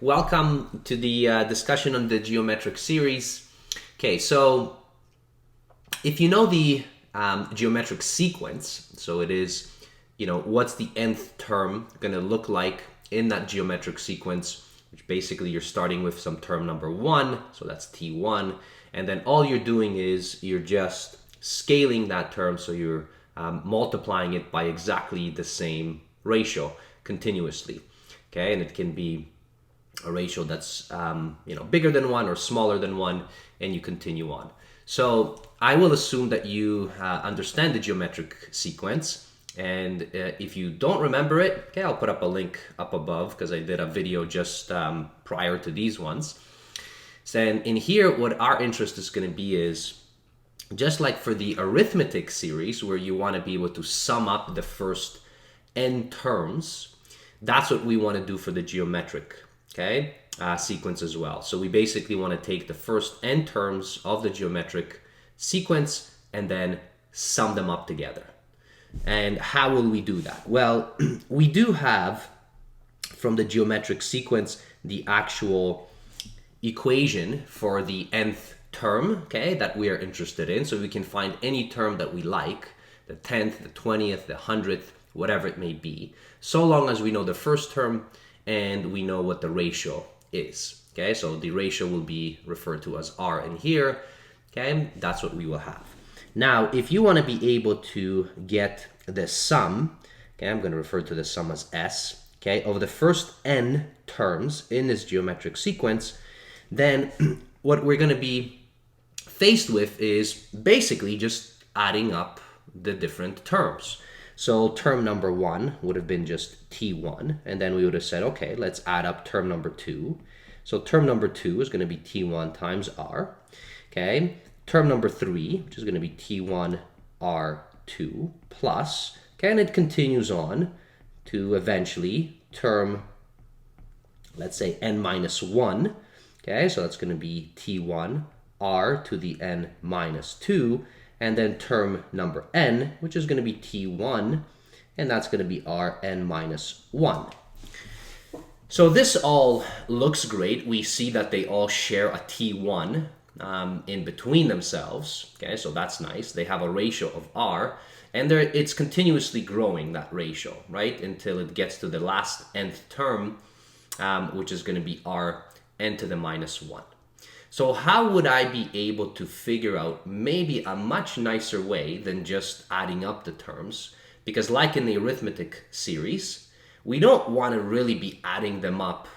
Welcome to the discussion on the geometric series. Okay, so if you know the geometric sequence, so it is, what's the nth term going to look like in that geometric sequence, which basically you're starting with some term number 1, so that's t1, and then all you're doing is you're just scaling that term, so you're multiplying it by exactly the same ratio continuously. Okay, and it can be a ratio that's bigger than 1 or smaller than 1, and you continue on. So I will assume that you understand the geometric sequence, and if you don't remember it, okay, I'll put up a link up above because I did a video just prior to these ones. So in here, what our interest is going to be is, just like for the arithmetic series where you want to be able to sum up the first n terms, that's what we want to do for the geometric sequence as well. So we basically want to take the first n terms of the geometric sequence and then sum them up together. And how will we do that? Well, we do have from the geometric sequence the actual equation for the nth term, that we are interested in. So we can find any term that we like, the 10th, the 20th, the 100th, whatever it may be, so long as we know the first term and we know what the ratio is. Okay, so the ratio will be referred to as R in here. Okay, that's what we will have. Now, if you want to be able to get the sum, okay, I'm going to refer to the sum as S, okay, of the first n terms in this geometric sequence, then what we're going to be faced with is basically just adding up the different terms. So term number 1 would have been just t1, and then we would have said, okay, let's add up term number 2. So term number 2 is going to be t1 times r. Okay, term number 3, which is going to be t1 r2 plus, okay, and it continues on to eventually term, let's say n minus 1. Okay, so that's going to be t1 r to the n minus 2, and then term number n, which is going to be t1, and that's going to be r n minus 1. So this all looks great. We see that they all share a t1 in between themselves. Okay, so that's nice. They have a ratio of r, and it's continuously growing, that ratio, right, until it gets to the last nth term, which is going to be r n to the minus 1. So how would I be able to figure out maybe a much nicer way than just adding up the terms? Because like in the arithmetic series, we don't want to really be adding them up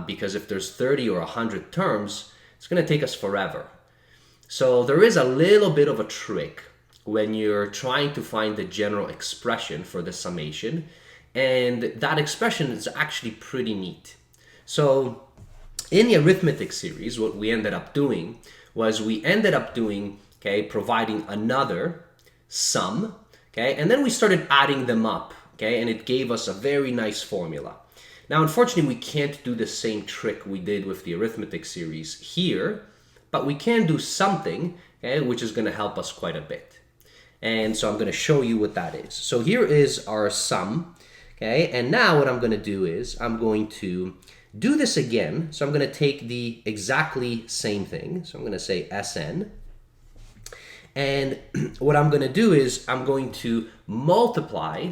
because if there's 30 or 100 terms, it's going to take us forever. So there is a little bit of a trick when you're trying to find the general expression for the summation, and that expression is actually pretty neat. So in the arithmetic series, what we ended up doing was providing another sum, and then we started adding them up, and it gave us a very nice formula. Now, unfortunately, we can't do the same trick we did with the arithmetic series here, but we can do something, which is going to help us quite a bit. And so I'm going to show you what that is. So here is our sum, and now what I'm going to do is I'm going to do this again. So I'm going to take the exactly same thing. So I'm going to say Sn. And what I'm going to do is I'm going to multiply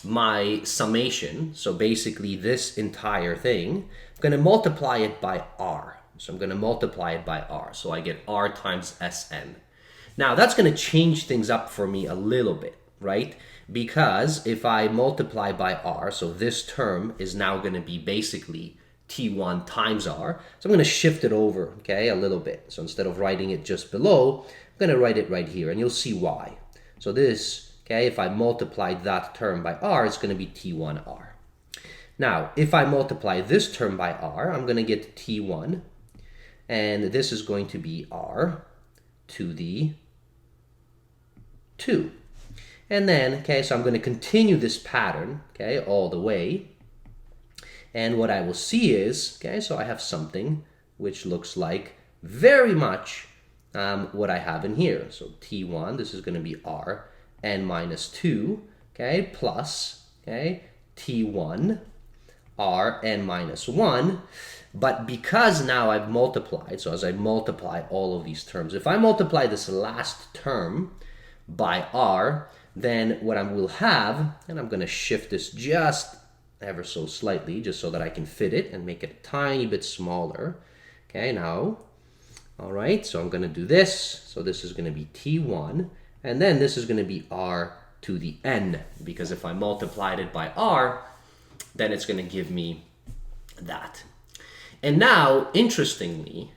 my summation. So basically this entire thing, I'm going to multiply it by r. So I'm going to multiply it by r. So I get r times Sn. Now that's going to change things up for me a little bit, right? Because if I multiply by r, so this term is now going to be basically t1 times r. So I'm going to shift it over, a little bit. So instead of writing it just below, I'm going to write it right here, and you'll see why. So this, if I multiply that term by r, it's going to be t1r. Now, if I multiply this term by r, I'm going to get t1, and this is going to be r to the 2. And then, so I'm going to continue this pattern, all the way. And what I will see is, so I have something which looks like very much what I have in here. So t1, this is going to be r n minus 2, plus, t1 r n minus 1. But because now I've multiplied, so as I multiply all of these terms, if I multiply this last term by r, then what I will have, and I'm going to shift this just ever so slightly, just so that I can fit it and make it a tiny bit smaller. Okay, now, all right, so I'm going to do this. So this is going to be t1, and then this is going to be r to the n, because if I multiplied it by r, then it's going to give me that. And now, interestingly,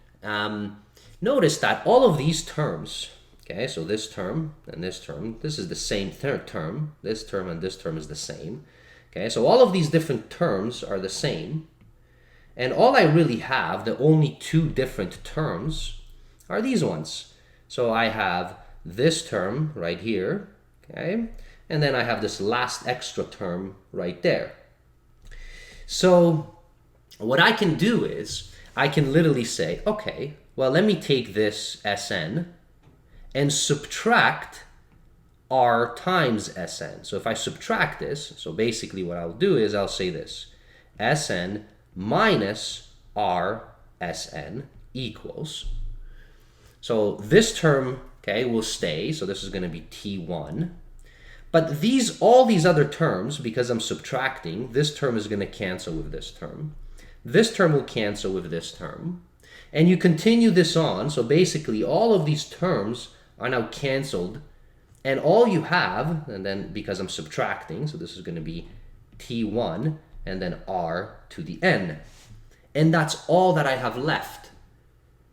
notice that all of these terms, okay, so this term and this term, this is the same term, this term and this term is the same. Okay, so all of these different terms are the same. And all I really have, the only two different terms, are these ones. So I have this term right here, okay, and then I have this last extra term right there. So what I can do is, I can literally say, okay, well, let me take this Sn and subtract r times Sn. So if I subtract this, so basically what I'll do is I'll say this, Sn minus r Sn equals, so this term, okay, will stay, so this is going to be t1. But all these other terms, because I'm subtracting, this term is going to cancel with this term. This term will cancel with this term. And you continue this on, so basically all of these terms are now canceled. And all you have, and then because I'm subtracting, so this is going to be t1 and then r to the n. And that's all that I have left.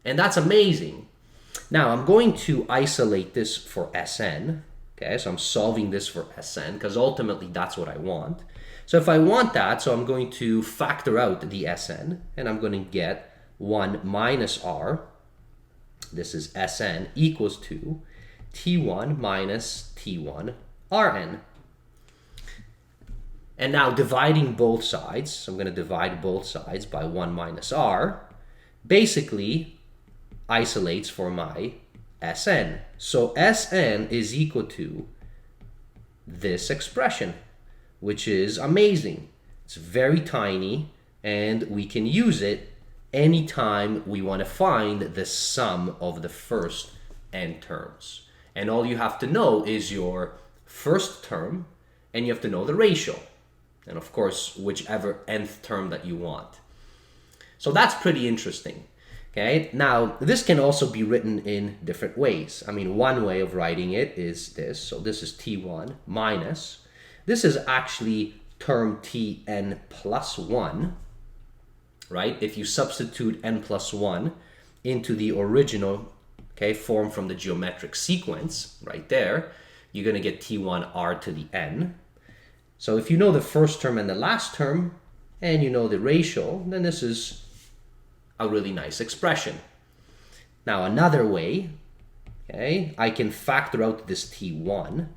And that's amazing. Now I'm going to isolate this for Sn. Okay, so I'm solving this for Sn because ultimately that's what I want. So if I want that, so I'm going to factor out the Sn and I'm going to get 1 minus r. This is Sn equals to t1 minus t1 rn. And now dividing both sides, so I'm going to divide both sides by 1 minus r, basically isolates for my Sn. So Sn is equal to this expression, which is amazing. It's very tiny, and we can use it anytime we want to find the sum of the first n terms. And all you have to know is your first term, and you have to know the ratio. And of course, whichever nth term that you want. So that's pretty interesting. Okay, now this can also be written in different ways. I mean, one way of writing it is this. So this is t1 minus. This is actually term tn plus 1, right? If you substitute n plus 1 into the original, okay, form from the geometric sequence right there, you're going to get t1 r to the n. So if you know the first term and the last term, and you know the ratio, then this is a really nice expression. Now another way, okay, I can factor out this t1,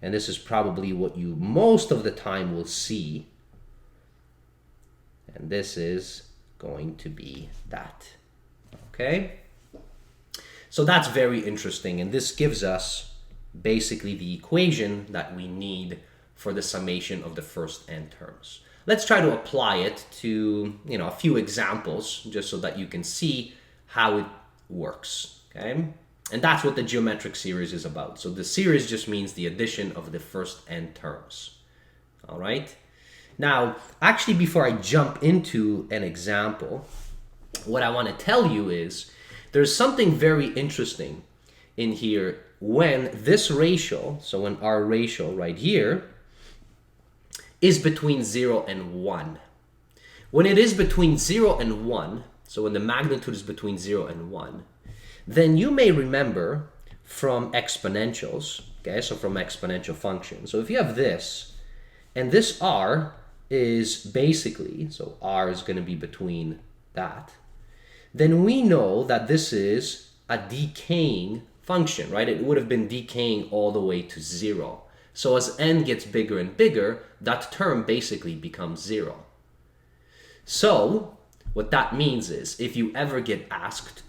and this is probably what you most of the time will see, and this is going to be that, okay? So that's very interesting, and this gives us basically the equation that we need for the summation of the first n terms. Let's try to apply it to, a few examples, just so that you can see how it works, okay? And that's what the geometric series is about. So the series just means the addition of the first n terms, all right? Now, actually, before I jump into an example, what I want to tell you is there's something very interesting in here when this ratio, so when our ratio right here, is between 0 and 1. When it is between 0 and 1, so when the magnitude is between 0 and 1, then you may remember from exponentials, okay, so from exponential functions. So if you have this, and this r is basically, so r is going to be between that, then we know that this is a decaying function, right? It would have been decaying all the way to 0. So as n gets bigger and bigger, that term basically becomes 0. So what that means is if you ever get asked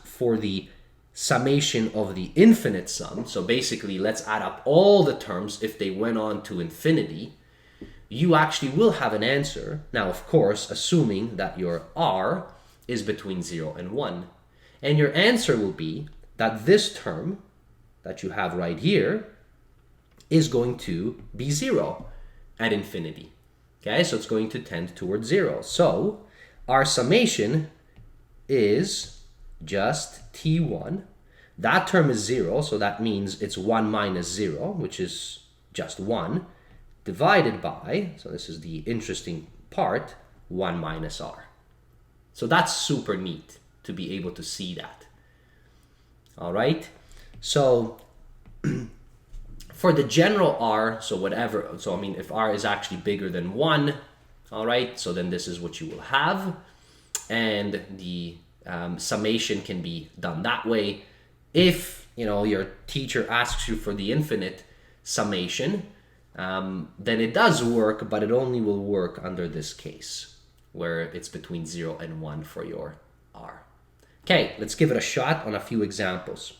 for the summation of the infinite sum, so basically let's add up all the terms if they went on to infinity, you actually will have an answer. Now, of course, assuming that your r is between 0 and 1. And your answer will be that this term that you have right here is going to be 0 at infinity. Okay, so it's going to tend towards 0. So our summation is just t1. That term is 0, so that means it's 1 minus 0, which is just 1, divided by, so this is the interesting part, 1 minus r. So that's super neat to be able to see that. All right, so for the general r, so whatever, so I mean, if r is actually bigger than 1, all right, so then this is what you will have. And the summation can be done that way. If, you know, your teacher asks you for the infinite summation, then it does work, but it only will work under this case, where it's between 0 and 1 for your r. Okay, let's give it a shot on a few examples.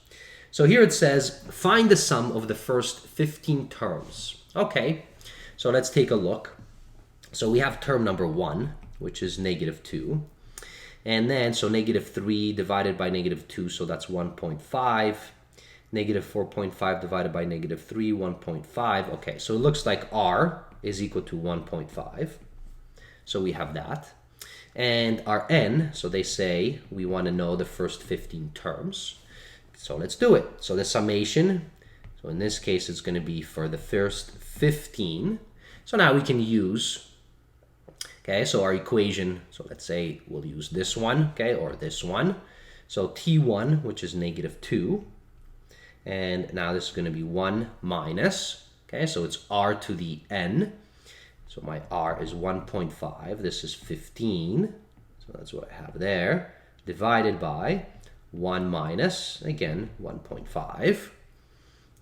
So here it says, find the sum of the first 15 terms. Okay, so let's take a look. So we have term number 1, which is negative 2. And then, so negative 3 divided by negative 2, so that's 1.5. Negative 4.5 divided by negative 3, 1.5. Okay, so it looks like r is equal to 1.5. So we have that. And our n, so they say we want to know the first 15 terms. So let's do it. So the summation, so in this case, it's going to be for the first 15. So now we can use, okay, so our equation, so let's say we'll use this one, okay, or this one. So t1, which is negative 2. And now this is going to be 1 minus, okay, so it's r to the n. So my r is 1.5. This is 15. So that's what I have there. Divided by 1 minus, again, 1.5.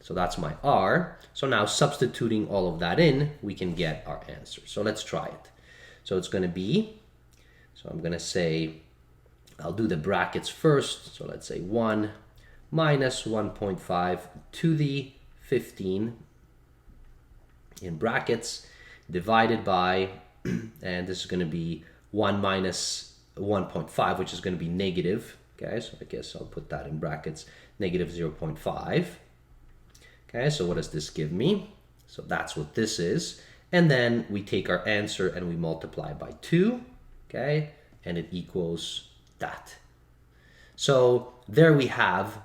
So that's my r. So now substituting all of that in, we can get our answer. So let's try it. So it's going to be, so I'm going to say, I'll do the brackets first. So let's say 1 minus 1.5 to the 15 in brackets divided by, and this is going to be 1 minus 1.5, which is going to be negative. Okay, so I guess I'll put that in brackets, negative 0.5. Okay, so what does this give me? So that's what this is. And then we take our answer and we multiply by 2, okay, and it equals that. So there we have,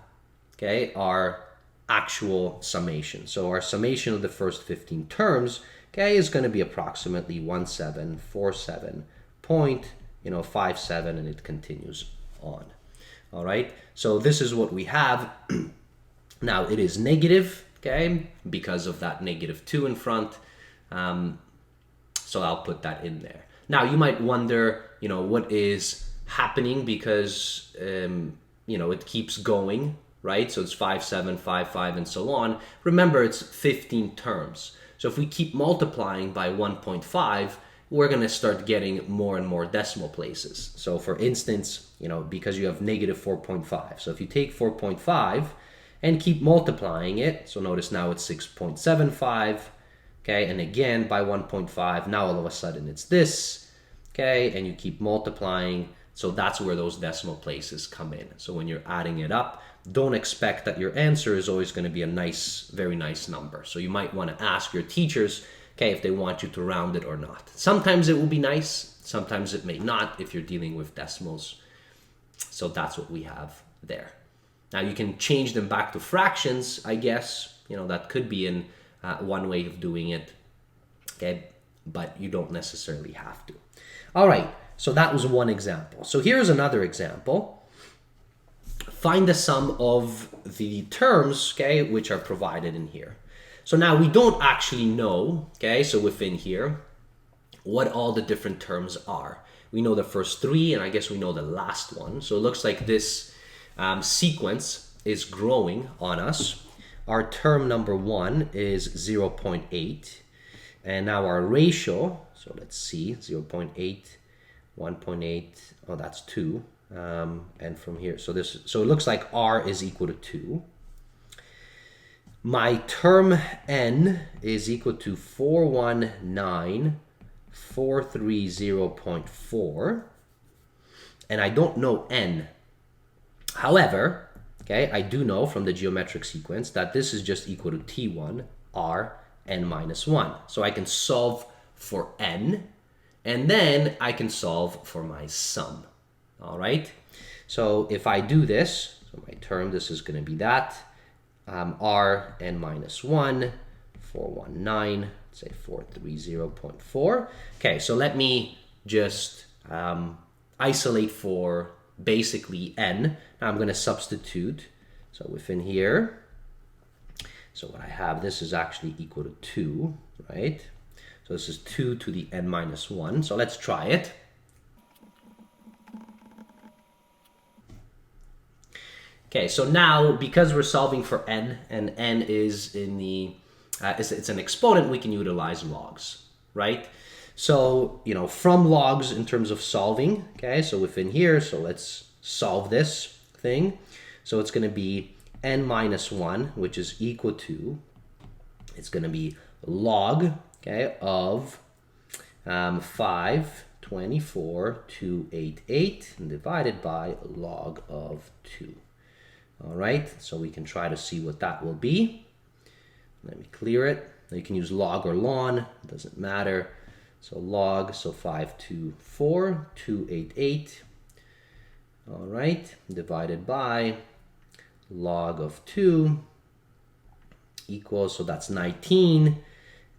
okay, our actual summation. So our summation of the first 15 terms, okay, is going to be approximately 1747.57, and it continues on. All right, so this is what we have. Now it is negative, okay, because of that negative 2 in front. So I'll put that in there. Now you might wonder, you know, what is happening because, you know, it keeps going, right? So it's 5, 7, 5, 5, and so on. Remember, it's 15 terms. So if we keep multiplying by 1.5, we're going to start getting more and more decimal places. So for instance, you know, because you have negative 4.5. So if you take 4.5 and keep multiplying it, so notice now it's 6.75, okay, and again by 1.5, now all of a sudden it's this, okay, and you keep multiplying, so that's where those decimal places come in. So when you're adding it up, don't expect that your answer is always going to be a nice, very nice number. So you might want to ask your teachers, okay, if they want you to round it or not. Sometimes it will be nice, sometimes it may not if you're dealing with decimals. So that's what we have there. Now you can change them back to fractions, I guess. You know, that could be in one way of doing it, okay, but you don't necessarily have to. All right, so that was one example. So here's another example. Find the sum of the terms, okay, which are provided in here. So now we don't actually know, okay, so within here, what all the different terms are. We know the first 3, and I guess we know the last one. So it looks like this sequence is growing on us. Our term number 1 is 0.8, and now our ratio, so let's see, 0.8, 1.8, oh, that's 2, and from here, so it looks like r is equal to 2. My term n is equal to 419,430.4, and I don't know n. However, okay, I do know from the geometric sequence that this is just equal to T1 R n minus 1. So I can solve for n, and then I can solve for my sum. All right? So if I do this, so my term, this is going to be that, R n minus 1, 419, say 430.4. Okay, so let me just isolate for basically n. Now I'm going to substitute. So within here, so what I have, this is actually equal to 2, right? So this is 2 to the n minus 1. So let's try it. Okay, so now because we're solving for n, and n is in the, it's an exponent, we can utilize logs, right? So, you know, from logs in terms of solving, okay, so within here, so let's solve this thing. So it's going to be n minus 1, which is equal to, it's going to be log, okay, of 524,288 divided by log of 2. All right, so we can try to see what that will be. Let me clear it. You can use log or ln, it doesn't matter. So log, so 524,288, all right, divided by log of 2 equals, so that's 19.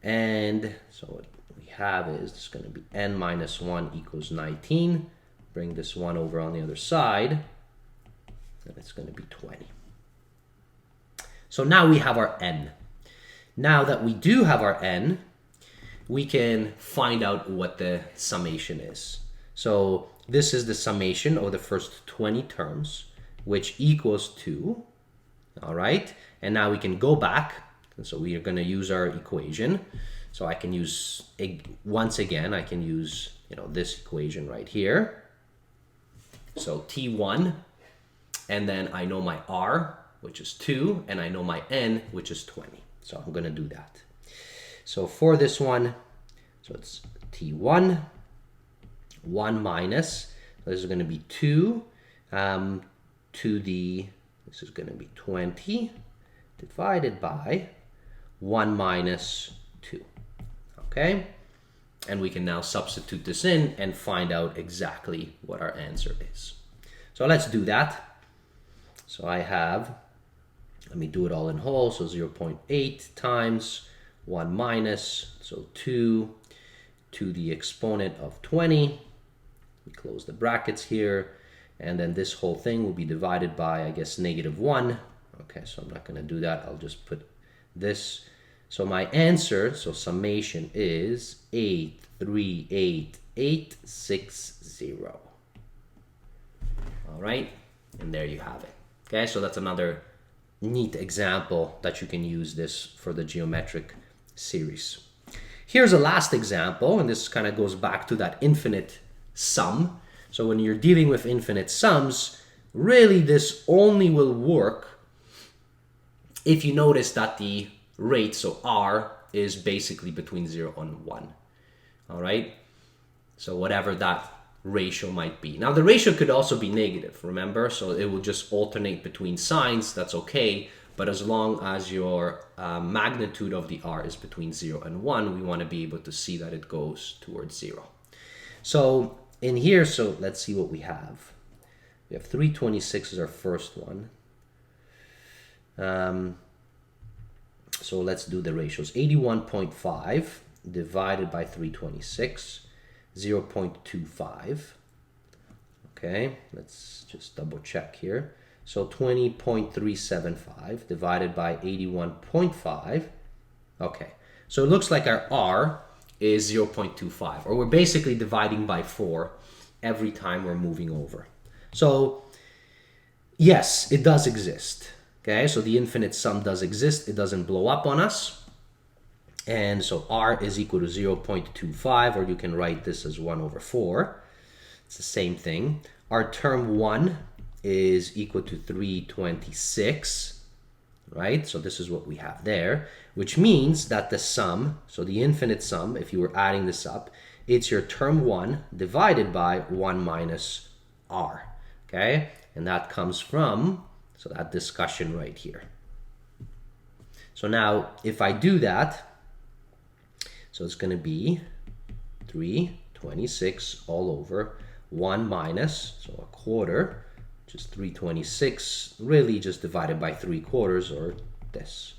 And so what we have is it's going to be n minus 1 equals 19. Bring this 1 over on the other side, and it's going to be 20. So now we have our n. Now that we do have our n, we can find out what the summation is. So this is the summation of the first 20 terms, which equals 2. All right, and now we can go back. And so we are going to use our equation. So I can use, once again, I can use, you know, this equation right here. So T1, and then I know my R, which is 2, and I know my N, which is 20. So I'm going to do that. So for this one, so it's T1, 1 minus, this is going to be 2 to the, this is going to be 20 divided by 1 minus 2. Okay? And we can now substitute this in and find out exactly what our answer is. So let's do that. So I have, let me do it all in whole. So 0.8 times 1 minus, so 2 to the exponent of 20. We close the brackets here. And then this whole thing will be divided by, I guess, -1. Okay, so I'm not going to do that. I'll just put this. So my answer, so summation is 838,860. All right, and there you have it. Okay, so that's another neat example that you can use this for the geometric series. Here's a last example, and this kind of goes back to that infinite sum. So when you're dealing with infinite sums, really this only will work if you notice that the rate, so R, is basically between 0 and 1. All right? So whatever that ratio might be. Now the ratio could also be negative, remember? So it will just alternate between signs, that's okay. But as long as your magnitude of the R is between 0 and 1, we want to be able to see that it goes towards 0. So in here, so let's see what we have. We have 326 is our first one. So let's do the ratios. 81.5 divided by 326, 0.25. Okay, let's just double check here. So 20.375 divided by 81.5. Okay, so it looks like our R is 0.25, or we're basically dividing by 4 every time we're moving over. So yes, it does exist. Okay, so the infinite sum does exist. It doesn't blow up on us. And so R is equal to 0.25, or you can write this as 1 over 4. It's the same thing. Our term 1 is equal to 326. right? So this is what we have there, which means that the sum, so the infinite sum, if you were adding this up, it's your term 1 divided by 1 minus r, okay? And that comes from, so that discussion right here. So now, if I do that, so it's going to be 326 all over 1 minus, so a quarter, which is 326, really just divided by 3/4, or this.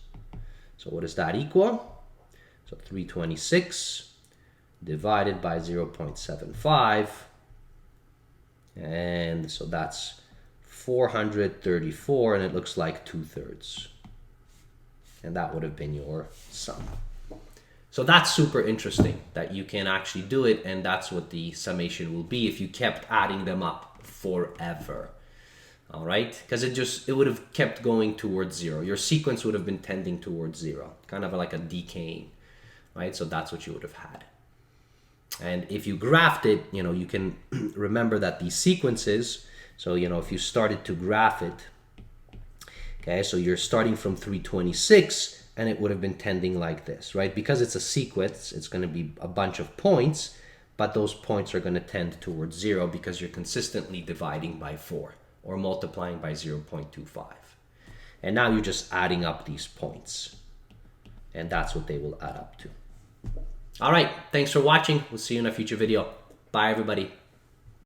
So what does that equal? So 326 divided by 0.75, and so that's 434, and it looks like 2/3. And that would have been your sum. So that's super interesting that you can actually do it, and that's what the summation will be if you kept adding them up forever. All right, because it would have kept going towards 0. Your sequence would have been tending towards 0, kind of like a decaying, right? So that's what you would have had. And if you graphed it, you can remember that these sequences, so, if you started to graph it, okay, so you're starting from 326, and it would have been tending like this, right? Because it's a sequence, it's going to be a bunch of points, but those points are going to tend towards 0 because you're consistently dividing by 4 or multiplying by 0.25. And now you're just adding up these points, and that's what they will add up to. All right, thanks for watching. We'll see you in a future video. Bye, everybody.